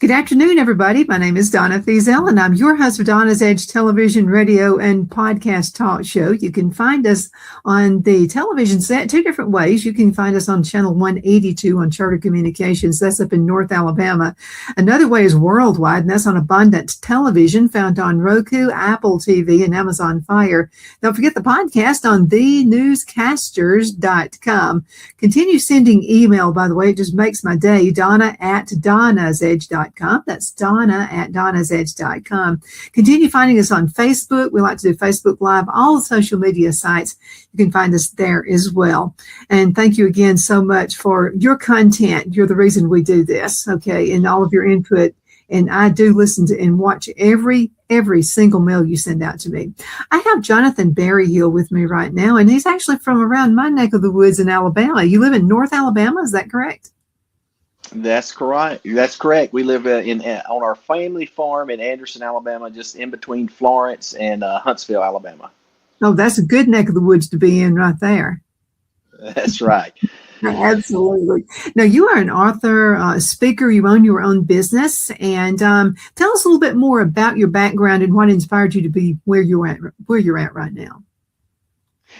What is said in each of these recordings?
Good afternoon, everybody. My name is Donna Feazell, and I'm your host of Donna's Edge television, radio, and podcast talk show. You can find us on the television set two different ways. You can find us on channel 182 on Charter Communications. That's up in North Alabama. Another way is worldwide, and that's on Abundant Television, found on Roku, Apple TV, and Amazon Fire. Don't forget the podcast on thenewscasters.com. Continue sending email, by the way. It just makes my day. Donna@donnasedge.com. That's Donna@donnasedge.com. Continue finding us on Facebook. We like to do Facebook Live, all the social media sites. You can find us there as well. And thank you again so much for your content. You're the reason we do this, okay, and all of your input. And I do listen to and watch every single mail you send out to me. I have Jonathon Berryhill with me right now, and he's actually from around my neck of the woods in Alabama. You live in North Alabama, is that correct? That's correct. That's correct. We live on our family farm in Anderson, Alabama, just in between Florence and Huntsville, Alabama. Oh, that's a good neck of the woods to be in right there. That's right. Absolutely. Now, you are an author, a speaker. You own your own business, and tell us a little bit more about your background and what inspired you to be where you're at right now.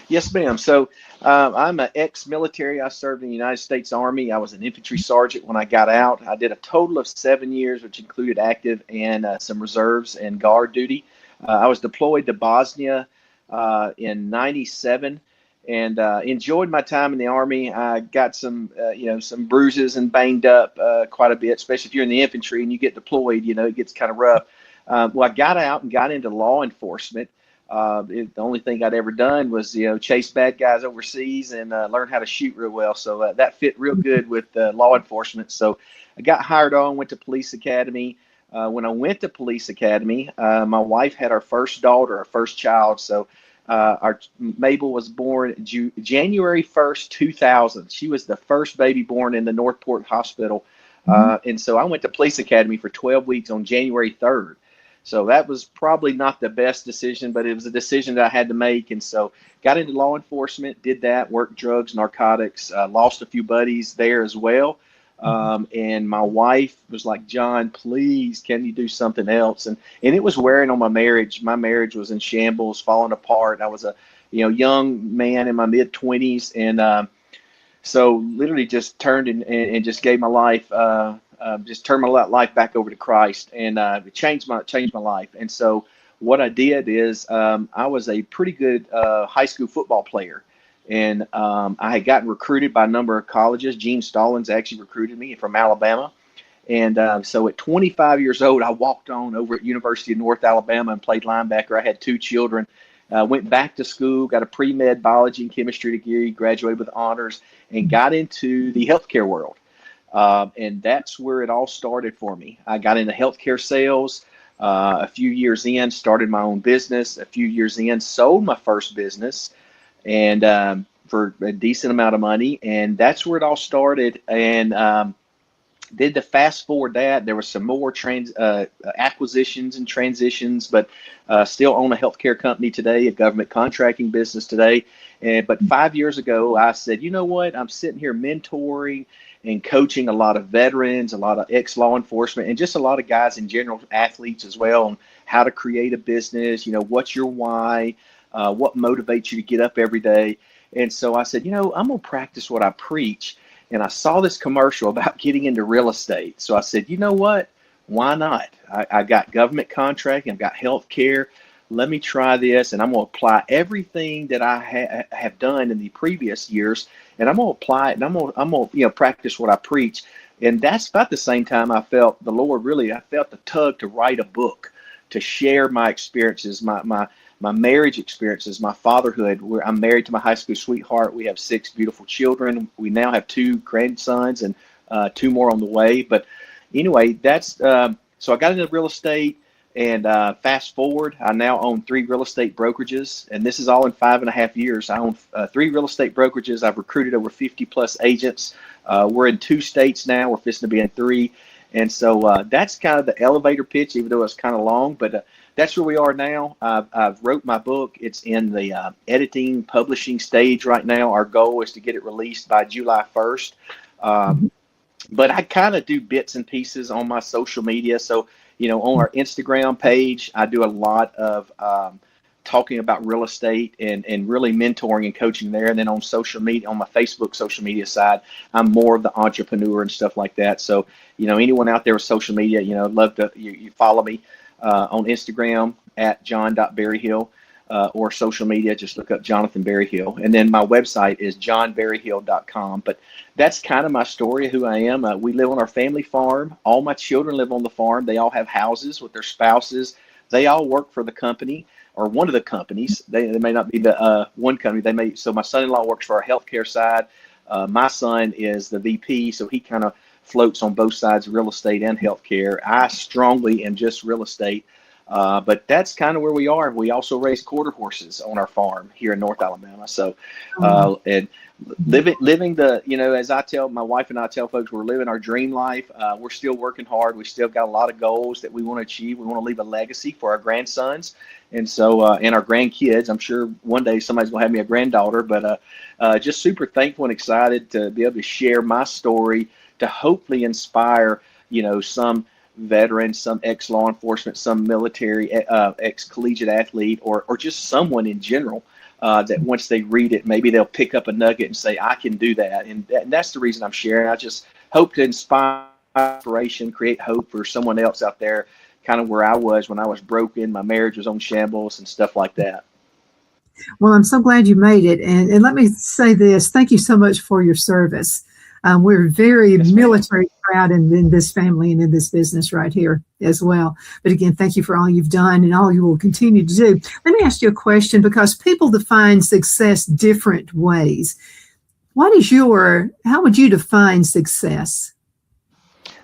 Yes, ma'am. So I'm an ex-military. I served in the United States Army. I was an infantry sergeant when I got out. I did a total of 7 years, which included active and some reserves and guard duty. I was deployed to Bosnia in '97 and enjoyed my time in the Army. I got some bruises and banged up quite a bit, especially if you're in the infantry and you get deployed, it gets kind of rough. Well, I got out and got into law enforcement. The only thing I'd ever done was, chase bad guys overseas and learn how to shoot real well. So that fit real good with law enforcement. So I got hired on, went to police academy. When I went to police academy, my wife had our first daughter, our first child. So our Mabel was born January 1st, 2000. She was the first baby born in the Northport Hospital. And so I went to police academy for 12 weeks on January 3rd. So that was probably not the best decision, but it was a decision that I had to make. And so got into law enforcement, did that, worked drugs, narcotics, lost a few buddies there as well. And my wife was like, John, please, can you do something else? And it was wearing on my marriage. My marriage was in shambles, falling apart. I was a young man in my mid-20s. And so literally just turned and just gave my life just turned my life back over to Christ, and it changed my life. And so what I did is I was a pretty good high school football player, and I had gotten recruited by a number of colleges. Gene Stallings actually recruited me from Alabama. And so at 25 years old, I walked on over at University of North Alabama and played linebacker. I had 2 children. Went back to school, got a pre-med biology and chemistry degree, graduated with honors, and got into the healthcare world. And that's where it all started for me. I got into healthcare sales a few years in, started my own business. A few years in, sold my first business, and for a decent amount of money. And that's where it all started. And did the fast forward that. There was some more acquisitions and transitions, but still own a healthcare company today, a government contracting business today. But 5 years ago, I said, you know what? I'm sitting here mentoring and coaching a lot of veterans, a lot of ex-law enforcement, and just a lot of guys in general, athletes as well, on how to create a business, what's your why, what motivates you to get up every day. And so I said, I'm going to practice what I preach. And I saw this commercial about getting into real estate. So I said, you know what? Why not? I got government contracting, I've got health care. Let me try this, and I'm going to apply everything that I have done in the previous years, and I'm going to apply it, and I'm going to practice what I preach. And that's about the same time I felt the Lord I felt the tug to write a book, to share my experiences, my marriage experiences, my fatherhood. I'm married to my high school sweetheart. We have 6 beautiful children. We now have 2 grandsons and 2 more on the way. But anyway, that's so I got into real estate. And fast forward, I now own 3 real estate brokerages, and this is all in 5.5 years. I own 3 real estate brokerages. I've recruited over 50 plus agents. We're in 2 states now. We're fixing to be in 3. And so that's kind of the elevator pitch, even though it's kind of long, but that's where we are now. I've wrote my book. It's in the editing, publishing stage right now. Our goal is to get it released by July 1st. But I kind of do bits and pieces on my social media. So, on our Instagram page, I do a lot of talking about real estate and really mentoring and coaching there. And then on social media, on my Facebook social media side, I'm more of the entrepreneur and stuff like that. So, anyone out there with social media, I'd love to, you follow me on Instagram at john.berryhill. Or social media, just look up Jonathon Berryhill. And then my website is johnberryhill.com. But that's kind of my story of who I am. We live on our family farm. All my children live on the farm. They all have houses with their spouses. They all work for the company or one of the companies. They may not be the one company. So my son-in-law works for our healthcare side. My son is the VP, so he kind of floats on both sides, real estate and healthcare. I strongly am just real estate. But that's kind of where we are. We also raise quarter horses on our farm here in North Alabama. So, and living the, as I tell my wife and I tell folks, we're living our dream life. We're still working hard. We still got a lot of goals that we want to achieve. We want to leave a legacy for our grandsons. And so, and our grandkids. I'm sure one day somebody's going to have me a granddaughter, but just super thankful and excited to be able to share my story to hopefully inspire, some veteran, some ex-law enforcement, some military, ex-collegiate athlete, or just someone in general that once they read it, maybe they'll pick up a nugget and say, I can do that. And that's the reason I'm sharing. I just hope to inspire inspiration, create hope for someone else out there, kind of where I was when I was broken, my marriage was on shambles and stuff like that. Well, I'm so glad you made it. And let me say this. Thank you so much for your service. We're very military proud in this family and in this business right here as well. But again, thank you for all you've done and all you will continue to do. Let me ask you a question, because people define success different ways. How would you define success?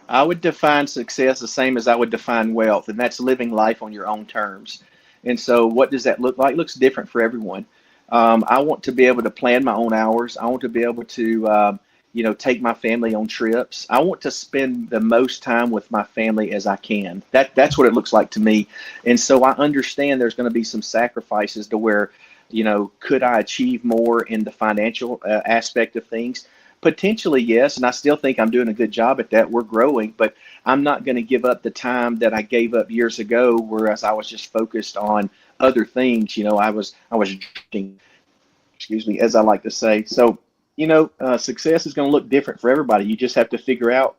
I would define success the same as I would define wealth, and that's living life on your own terms. And so what does that look like? It looks different for everyone. I want to be able to plan my own hours. I want to be able to take my family on trips. I want to spend the most time with my family as I can. That's what it looks like to me. And so I understand there's going to be some sacrifices to where, could I achieve more in the financial aspect of things? Potentially, yes. And I still think I'm doing a good job at that. We're growing, but I'm not going to give up the time that I gave up years ago, whereas I was just focused on other things. I was drifting, as I like to say. So, success is going to look different for everybody. You just have to figure out,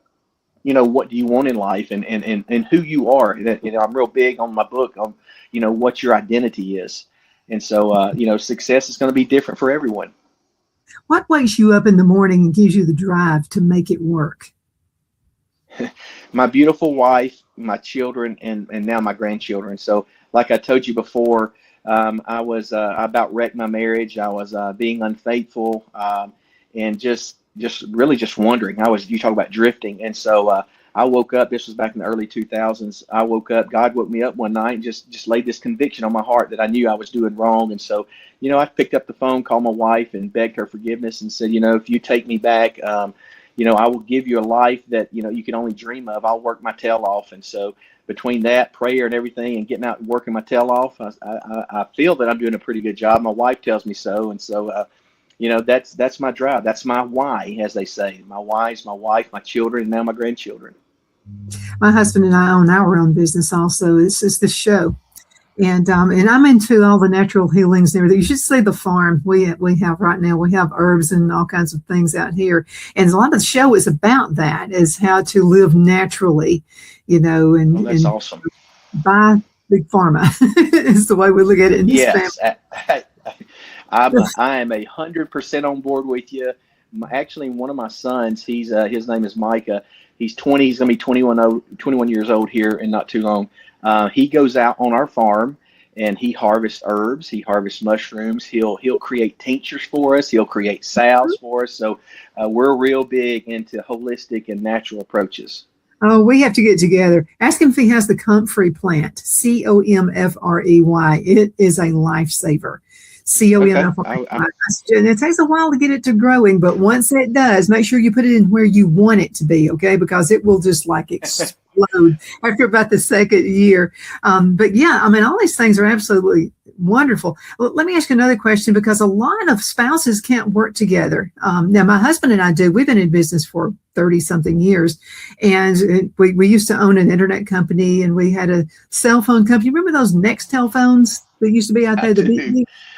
what do you want in life and who you are. I'm real big on my book on, what your identity is. And so, success is going to be different for everyone. What wakes you up in the morning and gives you the drive to make it work? My beautiful wife, my children, and now my grandchildren. So like I told you before, I about wrecked my marriage. I was being unfaithful. And just really wondering. You talk about drifting. And so I woke up, this was back in the early 2000s. I woke up, God woke me up one night and just laid this conviction on my heart that I knew I was doing wrong. And so, I picked up the phone, called my wife and begged her forgiveness and said, if you take me back, I will give you a life that, you can only dream of. I'll work my tail off. And so between that prayer and everything and getting out and working my tail off, I feel that I'm doing a pretty good job. My wife tells me so. And so, that's my drive. That's my why, as they say. My why is my wife, my children, and now my grandchildren. My husband and I own our own business also. This is the show. And I'm into all the natural healings and everything. You should see the farm we have right now. We have herbs and all kinds of things out here. And a lot of the show is about that, is how to live naturally, and that's awesome. Buy big pharma is the way we look at it in this family. I am 100% on board with you. Actually, one of my sons, his name is Micah. He's 20. He's going to be 21 years old here in not too long. He goes out on our farm and he harvests herbs. He harvests mushrooms. He'll create tinctures for us. He'll create salves for us. So we're real big into holistic and natural approaches. Oh, we have to get together. Ask him if he has the comfrey plant, COMFREY. It is a lifesaver. Okay. COMFREY. And it takes a while to get it to growing, but once it does, make sure you put it in where you want it to be, okay? Because it will just like explode after about the second year. But yeah, I mean, all these things are absolutely wonderful. Well, let me ask you another question, because a lot of spouses can't work together. Now, my husband and I do. We've been in business for 30 something years, and we used to own an internet company, and we had a cell phone company. Remember those Nextel phones that used to be out there?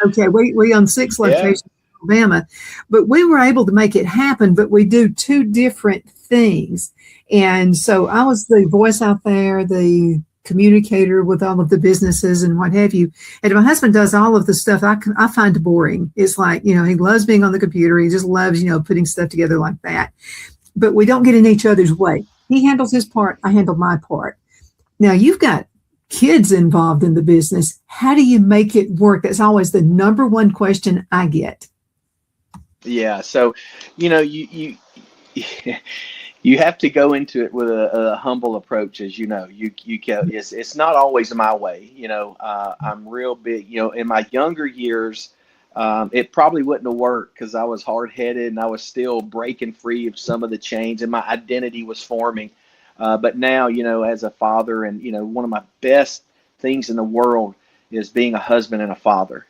Okay, we own 6 locations in Alabama, but we were able to make it happen. But we do 2 different things, and so I was the voice out there, the communicator with all of the businesses and what have you. And my husband does all of the stuff I find boring. It's like, he loves being on the computer. He just loves, putting stuff together like that. But we don't get in each other's way. He handles his part. I handle my part. Now, you've got kids involved in the business. How do you make it work? That's always the number one question I get. Yeah. So, you have to go into it with a humble approach, as you know. It's not always my way. I'm real big. In my younger years, it probably wouldn't have worked because I was hard-headed and I was still breaking free of some of the chains, and my identity was forming. But now, as a father, and one of my best things in the world is being a husband and a father.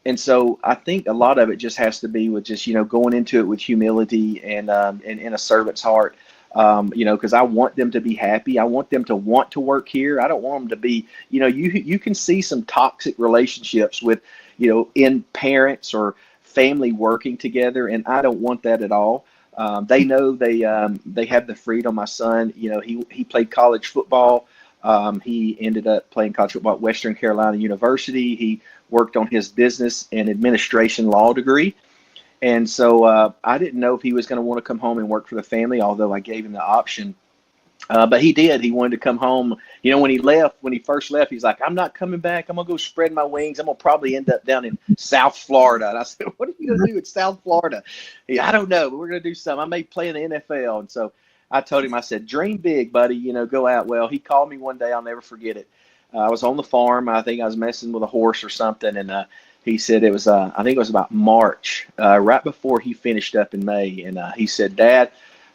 And so I think a lot of it just has to be with just, going into it with humility and in a servant's heart, because I want them to be happy. I want them to want to work here. I don't want them to be, you can see some toxic relationships with, in parents or family working together. And I don't want that at all. They know they have the freedom. My son, he played college football. He ended up playing college football at Western Carolina University. He worked on his business and administration law degree. And so I didn't know if he was going to want to come home and work for the family, although I gave him the option. But he did. He wanted to come home. When he first left, he's like, I'm not coming back. I'm going to go spread my wings. I'm going to probably end up down in South Florida. And I said, what are you going to do in South Florida? I don't know, but we're going to do something. I may play in the NFL. And so I told him, I said, dream big, buddy, go out. Well, he called me one day. I'll never forget it. I was on the farm. I think I was messing with a horse or something. And he said it was, I think it was about March, right before he finished up in May. And he said, Dad,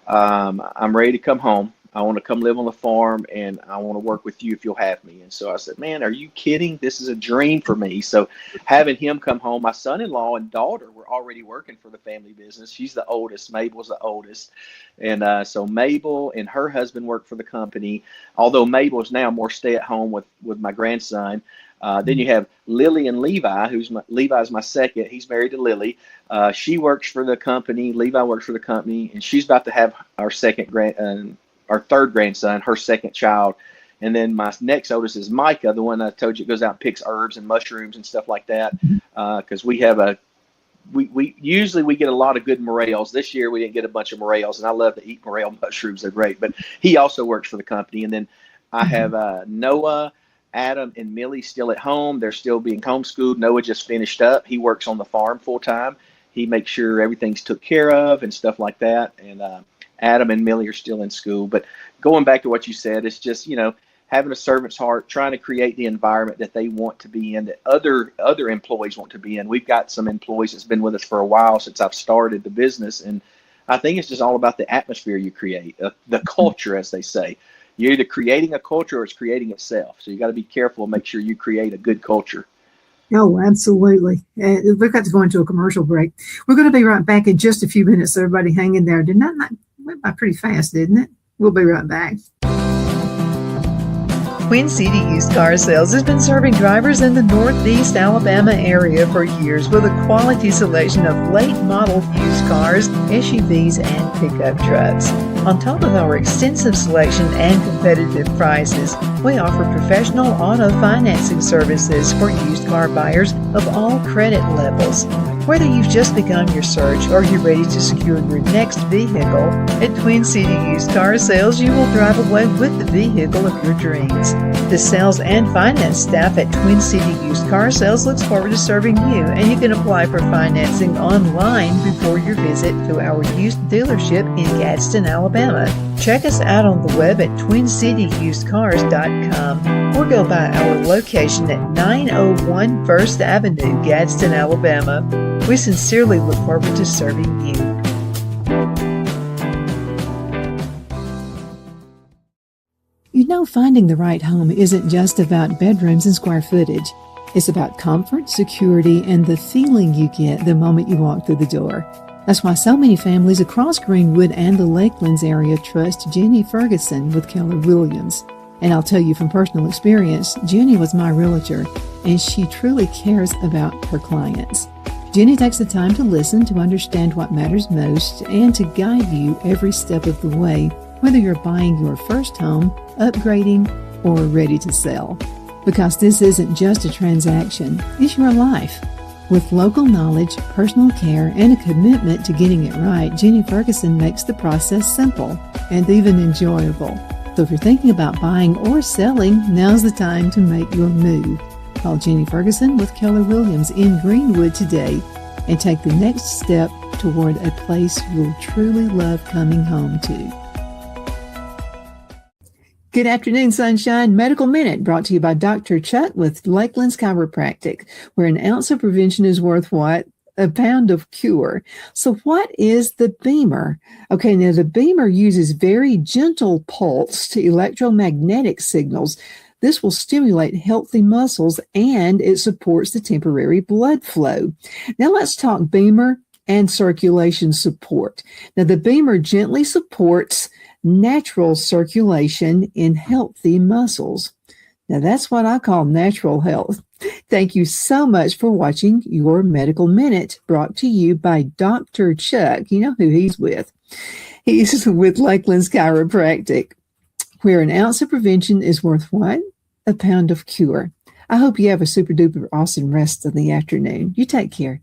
I'm ready to come home. I want to come live on the farm, and I want to work with you if you'll have me. And so I said, man, are you kidding? This is a dream for me. So having him come home, my son-in-law and daughter were already working for the family business. She's the oldest. Mabel's the oldest. And so Mabel and her husband work for the company, although Mabel is now more stay-at-home with my grandson. Then you have Lily and Levi, Levi's my second. He's married to Lily. She works for the company. Levi works for the company, and she's about to have our third grandson, her second child. And then my next oldest is Micah, the one I told you goes out and picks herbs and mushrooms and stuff like that. Because we usually get a lot of good morels. This year we didn't get a bunch of morels, and I love to eat morel mushrooms. They're great. But he also works for the company. And then I have Noah, Adam, and Millie still at home. They're still being homeschooled. Noah just finished up. He works on the farm full time. He makes sure everything's took care of and stuff like that. And Adam and Millie are still in school. But going back to what you said, it's just, having a servant's heart, trying to create the environment that they want to be in, that other employees want to be in. We've got some employees that's been with us for a while since I've started the business. And I think it's just all about the atmosphere you create, the culture, as they say. You're either creating a culture or it's creating itself. So you got to be careful and make sure you create a good culture. Oh, absolutely. We've got to go into a commercial break. We're going to be right back in just a few minutes. So everybody hang in there. Did that went by pretty fast, didn't it? We'll be right back. Twin City Used Car Sales has been serving drivers in the Northeast Alabama area for years with a quality selection of late model used cars, SUVs, and pickup trucks. On top of our extensive selection and competitive prices, we offer professional auto financing services for used car buyers of all credit levels. Whether you've just begun your search or you're ready to secure your next vehicle, at Twin City Used Car Sales, you will drive away with the vehicle of your dreams. The sales and finance staff at Twin City Used Car Sales looks forward to serving you, and you can apply for financing online before your visit to our used dealership in Gadsden, Alabama. Check us out on the web at twincityusedcars.com or go by our location at 901 First Avenue, Gadsden, Alabama. We sincerely look forward to serving you. You know, finding the right home isn't just about bedrooms and square footage. It's about comfort, security, and the feeling you get the moment you walk through the door. That's why so many families across Greenwood and the Lakelands area trust Jenny Ferguson with Keller Williams. And I'll tell you from personal experience, Jenny was my realtor, and she truly cares about her clients. Jenny takes the time to listen, to understand what matters most, and to guide you every step of the way, whether you're buying your first home, upgrading, or ready to sell. Because this isn't just a transaction, it's your life. With local knowledge, personal care, and a commitment to getting it right, Jenny Ferguson makes the process simple and even enjoyable. So if you're thinking about buying or selling, now's the time to make your move. Call Jenny Ferguson with Keller Williams in Greenwood today and take the next step toward a place you'll truly love coming home to. Good afternoon, Sunshine. Medical Minute brought to you by Dr. Chuck with Lakelands Chiropractic, where an ounce of prevention is worth what? A pound of cure. So what is the Beamer? Okay, now the Beamer uses very gentle pulsed electromagnetic signals. This will stimulate healthy muscles and it supports the temporary blood flow. Now let's talk Beamer and circulation support. Now the Beamer gently supports natural circulation in healthy muscles. Now that's what I call natural health. Thank you so much for watching your Medical Minute, brought to you by Dr. Chuck. You know who he's with. He's with Lakelands Chiropractic, where an ounce of prevention is worth what? A pound of cure. I hope you have a super duper awesome rest of the afternoon. You take care.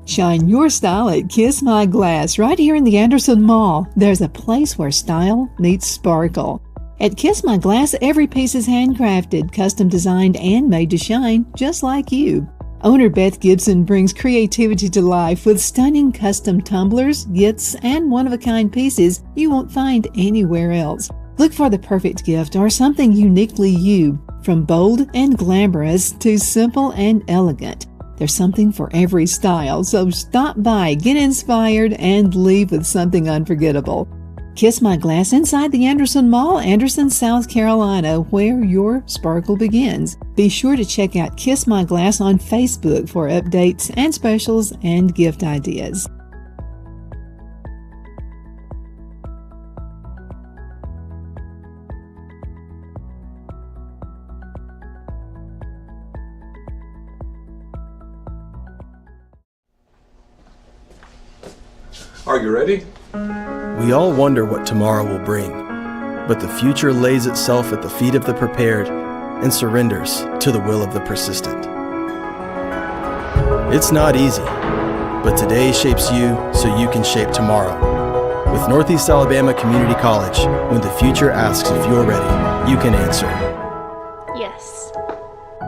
Shine your style at Kiss My Glass right here in the Anderson Mall. There's a place where style meets sparkle. At Kiss My Glass, every piece is handcrafted, custom designed, and made to shine just like you. Owner Beth Gibson brings creativity to life with stunning custom tumblers, gifts, and one-of-a-kind pieces you won't find anywhere else. Look for the perfect gift or something uniquely you, from bold and glamorous to simple and elegant. There's something for every style, so stop by, get inspired, and leave with something unforgettable. Kiss My Glass inside the Anderson Mall, Anderson, South Carolina, where your sparkle begins. Be sure to check out Kiss My Glass on Facebook for updates and specials and gift ideas. Are you ready? We all wonder what tomorrow will bring, but the future lays itself at the feet of the prepared and surrenders to the will of the persistent. It's not easy, but today shapes you so you can shape tomorrow. With Northeast Alabama Community College, when the future asks if you're ready, you can answer yes.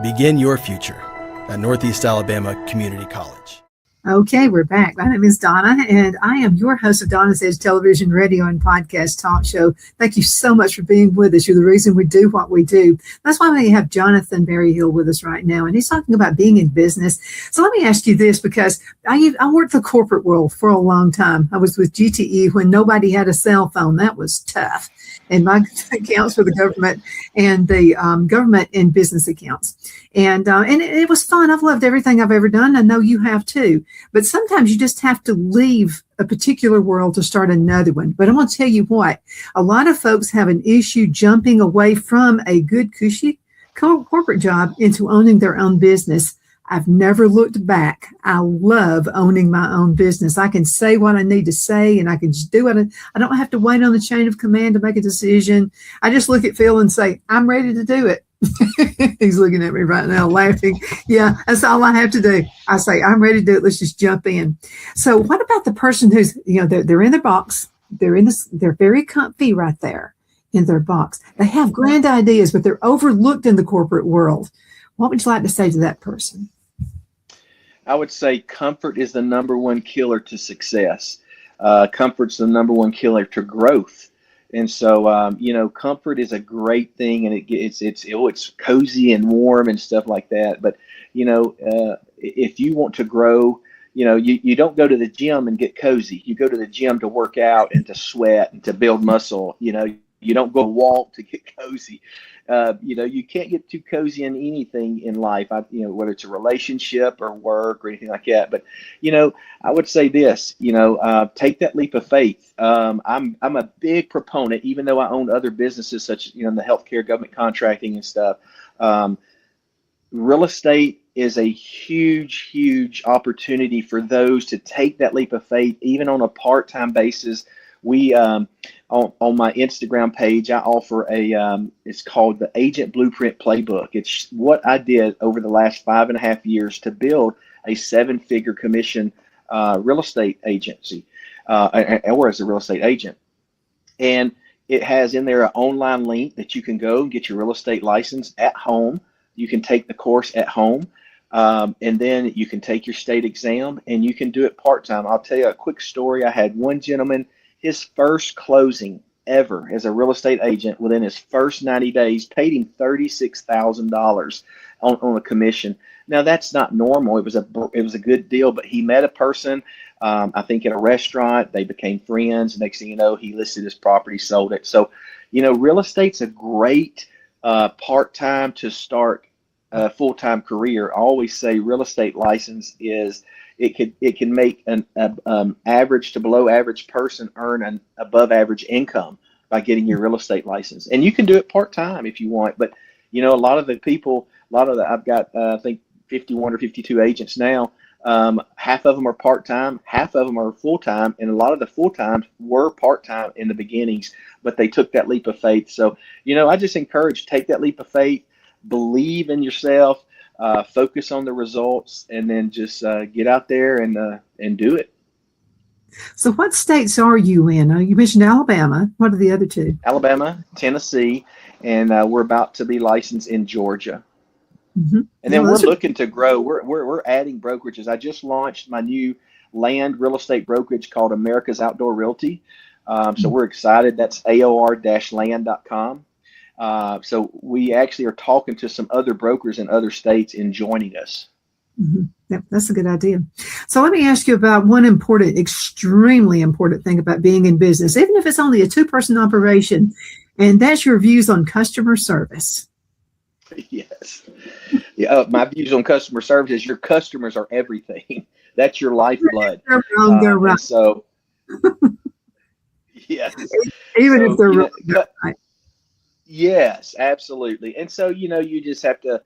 Begin your future at Northeast Alabama Community College. Okay, we're back. My name is Donna, and I am your host of Donna's Edge Television, radio, and podcast talk show. Thank you so much for being with us. You're the reason we do what we do. That's why we have Jonathon Berryhill with us right now, and he's talking about being in business. So let me ask you this, because I worked the corporate world for a long time. I was with GTE when nobody had a cell phone. That was tough. And my accounts for the government and the government and business accounts. And it was fun. I've loved everything I've ever done. I know you have too. But sometimes you just have to leave a particular world to start another one. But I'm going to tell you what, a lot of folks have an issue jumping away from a good, cushy corporate job into owning their own business. I've never looked back. I love owning my own business. I can say what I need to say, and I can just do it. I don't have to wait on the chain of command to make a decision. I just look at Phil and say, I'm ready to do it. He's looking at me right now laughing. Yeah, that's all I have to do. I say, I'm ready to do it. Let's just jump in. So what about the person who's, they're in their box. They're very comfy right there. in their box. They have grand ideas, but they're overlooked in the corporate world. What would you like to say to that person? I would say comfort is the number one killer to success. Comfort's the number one killer to growth. And so, comfort is a great thing, and it's cozy and warm and stuff like that. But, if you want to grow, you don't go to the gym and get cozy. You go to the gym to work out and to sweat and to build muscle. You don't go walk to get cozy. You can't get too cozy in anything in life, whether it's a relationship or work or anything like that. But, I would say this, take that leap of faith. I'm a big proponent, even though I own other businesses such as, in the healthcare, government contracting and stuff. Real estate is a huge, huge opportunity for those to take that leap of faith, even on a part-time basis. We, on my Instagram page, I offer it's called the Agent Blueprint Playbook. It's what I did over the last 5.5 years to build a 7-figure commission real estate agency, or as a real estate agent. And it has in there an online link that you can go and get your real estate license at home. You can take the course at home. And then you can take your state exam, and you can do it part-time. I'll tell you a quick story. I had one gentleman, his first closing ever as a real estate agent within his first 90 days, paid him $36,000 on a commission. Now that's not normal. It was a good deal, but he met a person, I think at a restaurant. They became friends. Next thing you know, he listed his property, sold it. So, real estate's a great part-time to start a full-time career. I always say real estate license it can make an average to below average person earn an above average income by getting your real estate license. And you can do it part-time if you want. But, a lot of I've got, I think 51 or 52 agents now. Half of them are part-time, half of them are full-time. And a lot of the full-times were part-time in the beginnings, but they took that leap of faith. So, I just encourage, take that leap of faith, believe in yourself, focus on the results, and then just get out there and do it. So what states are you in? You mentioned Alabama. What are the other two? Alabama, Tennessee, and we're about to be licensed in Georgia. Mm-hmm. And then we're looking to grow. We're adding brokerages. I just launched my new land real estate brokerage called America's Outdoor Realty. So we're excited. That's aor-land.com. So we actually are talking to some other brokers in other states in joining us. Mm-hmm. Yep, that's a good idea. So let me ask you about one extremely important thing about being in business, even if it's only a 2-person operation, and that's your views on customer service. Yes. Yeah, my views on customer service is your customers are everything. That's your lifeblood. They're wrong, they're right. So, yes. Even if they're wrong, they're right. Yes, absolutely. And so, you just have to,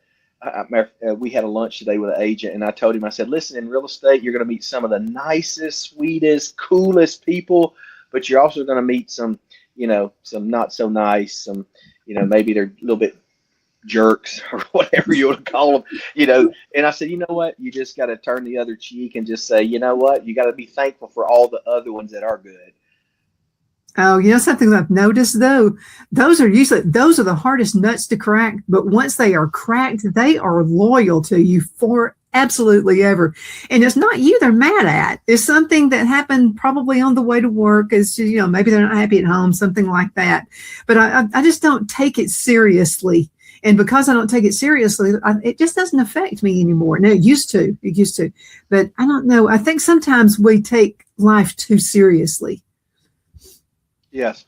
we had a lunch today with an agent, and I told him, I said, listen, in real estate, you're going to meet some of the nicest, sweetest, coolest people, but you're also going to meet some, some not so nice, some, maybe they're a little bit jerks or whatever you want to call them, and I said, you know what, you just got to turn the other cheek and just say, you know what, you got to be thankful for all the other ones that are good. Oh, something I've noticed though, those are the hardest nuts to crack, but once they are cracked, they are loyal to you for absolutely ever. And it's not you they're mad at. It's something that happened probably on the way to work. It's, maybe they're not happy at home, something like that. But I just don't take it seriously. And because I don't take it seriously, it just doesn't affect me anymore. No, it used to, but I don't know. I think sometimes we take life too seriously. Yes.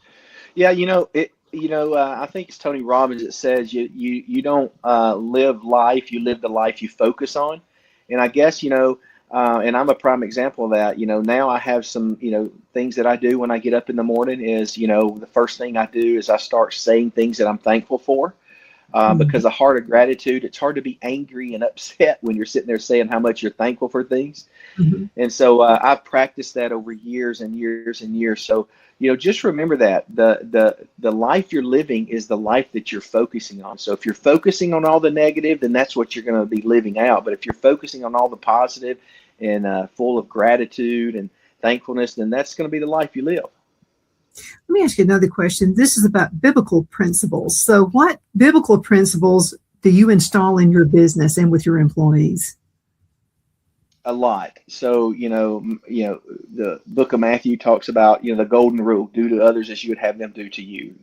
Yeah. I think it's Tony Robbins that says you don't live life, you live the life you focus on. And I guess, and I'm a prime example of that. Now I have some, things that I do when I get up in the morning is, the first thing I do is I start saying things that I'm thankful for. Because the heart of gratitude, it's hard to be angry and upset when you're sitting there saying how much you're thankful for things. Mm-hmm. And so I've practiced that over years and years and years. So, just remember that the life you're living is the life that you're focusing on. So if you're focusing on all the negative, then that's what you're going to be living out. But if you're focusing on all the positive and full of gratitude and thankfulness, then that's going to be the life you live. Let me ask you another question. This is about biblical principles. So what biblical principles do you install in your business and with your employees? A lot. So, the book of Matthew talks about, the golden rule: do to others as you would have them do to you.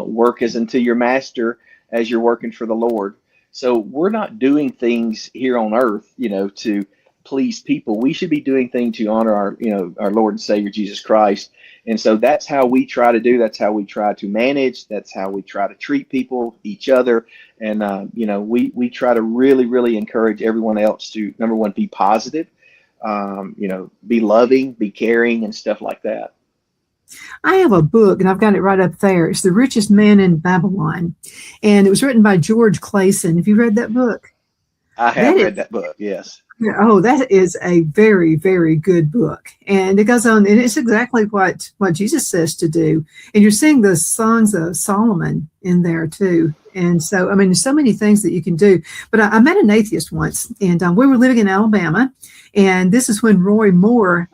Work as unto your master as you're working for the Lord. So we're not doing things here on earth, to please people. We should be doing things to honor our Lord and Savior Jesus Christ. And so that's how we try to do. That's how we try to manage. That's how we try to treat people, each other. And, we try to really, really encourage everyone else to, number one, be positive, be loving, be caring, and stuff like that. I have a book, and I've got it right up there. It's The Richest Man in Babylon, and it was written by George Clayson. Have you read that book? I have read that book, yes. Oh, that is a very, very good book. And it goes on, and it's exactly what Jesus says to do. And you're seeing the songs of Solomon in there too. And so, there's so many things that you can do. But I met an atheist once, and we were living in Alabama. And this is when Roy Moore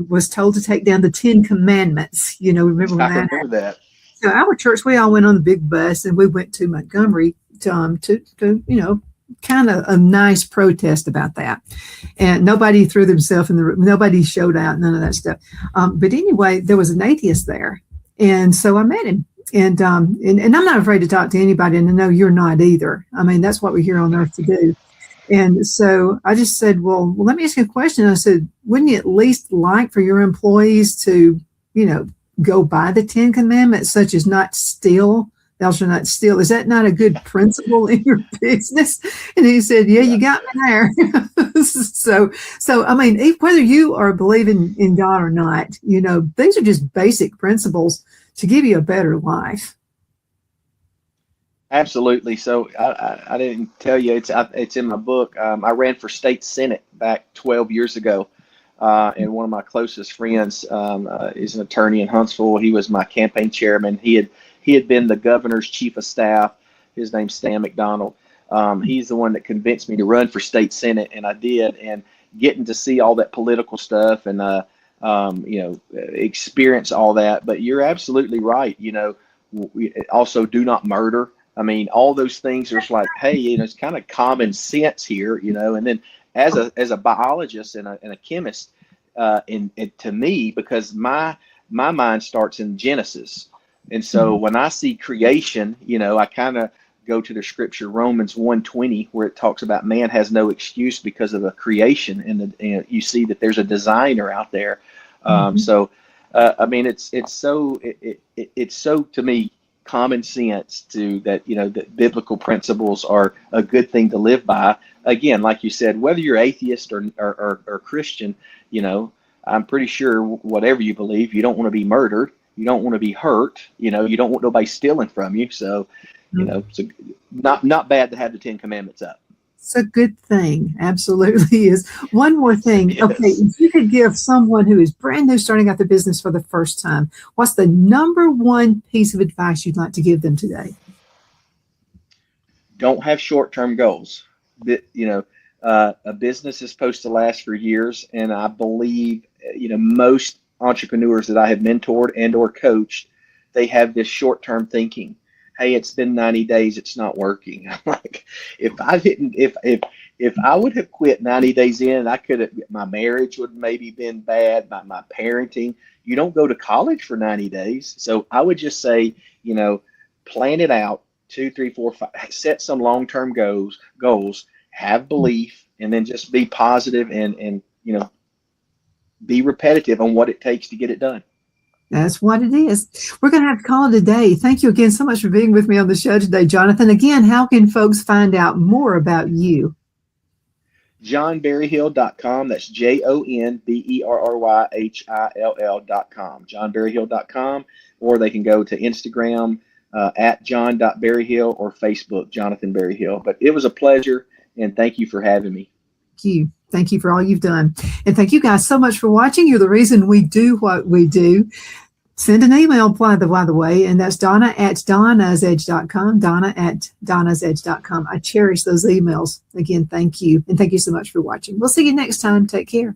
was told to take down the 10 Commandments. Remember when I remember that. So our church, we all went on the big bus, and we went to Montgomery to kind of a nice protest about that. And nobody threw themselves in the room. Nobody showed out, none of that stuff. But anyway, there was an atheist there. And so I met him. And I'm not afraid to talk to anybody. And I know you're not either. That's what we're here on earth to do. And so I just said, well, let me ask you a question. I said, wouldn't you at least like for your employees to, go by the 10 Commandments, such as not steal? Thou shalt not steal. Is that not a good principle in your business? And he said, yeah, you got me there. So, whether you are believing in God or not, these are just basic principles to give you a better life. Absolutely. So I didn't tell you, it's in my book. I ran for state senate back 12 years ago. And one of my closest friends is an attorney in Huntsville. He was my campaign chairman. He had been the governor's chief of staff. His name's Stan McDonald. He's the one that convinced me to run for state senate, and I did. And getting to see all that political stuff and experience all that. But you're absolutely right. Also do not murder. All those things are just like, hey, it's kind of common sense here, and then as a biologist and a chemist, and to me, because my mind starts in Genesis. And so when I see creation, I kind of go to the scripture, Romans 1:20, where it talks about man has no excuse because of a creation. And you see that there's a designer out there. It's so to me, common sense that that biblical principles are a good thing to live by. Again, like you said, whether you're atheist or Christian, I'm pretty sure whatever you believe, you don't want to be murdered, you don't want to be hurt, you don't want nobody stealing from you. So so not bad to have the 10 Commandments up. It's a good thing. Absolutely is. One more thing. Yes. Okay, if you could give someone who is brand new starting out their business for the first time, what's the number one piece of advice you'd like to give them today? Don't have short-term goals. A business is supposed to last for years, and I believe most entrepreneurs that I have mentored and or coached, they have this short-term thinking. Hey, it's been 90 days, it's not working. I'm like, if I would have quit 90 days in, my marriage would maybe been bad, my parenting. You don't go to college for 90 days. So I would just say, plan it out, 2, 3, 4, 5, set some long-term goals, have belief, and then just be positive and be repetitive on what it takes to get it done. That's what it is. We're going to have to call it a day. Thank you again so much for being with me on the show today, Jonathon. Again, how can folks find out more about you? JohnBerryhill.com. That's JohnBerryhill.com. JohnBerryhill.com. Or they can go to Instagram at John.Berryhill or Facebook, Jonathon Berryhill. But it was a pleasure, and thank you for having me. Thank you. Thank you for all you've done. And thank you guys so much for watching. You're the reason we do what we do. Send an email, by the way, and that's Donna at DonnasEdge.com, Donna at DonnasEdge.com. I cherish those emails. Again, thank you. And thank you so much for watching. We'll see you next time. Take care.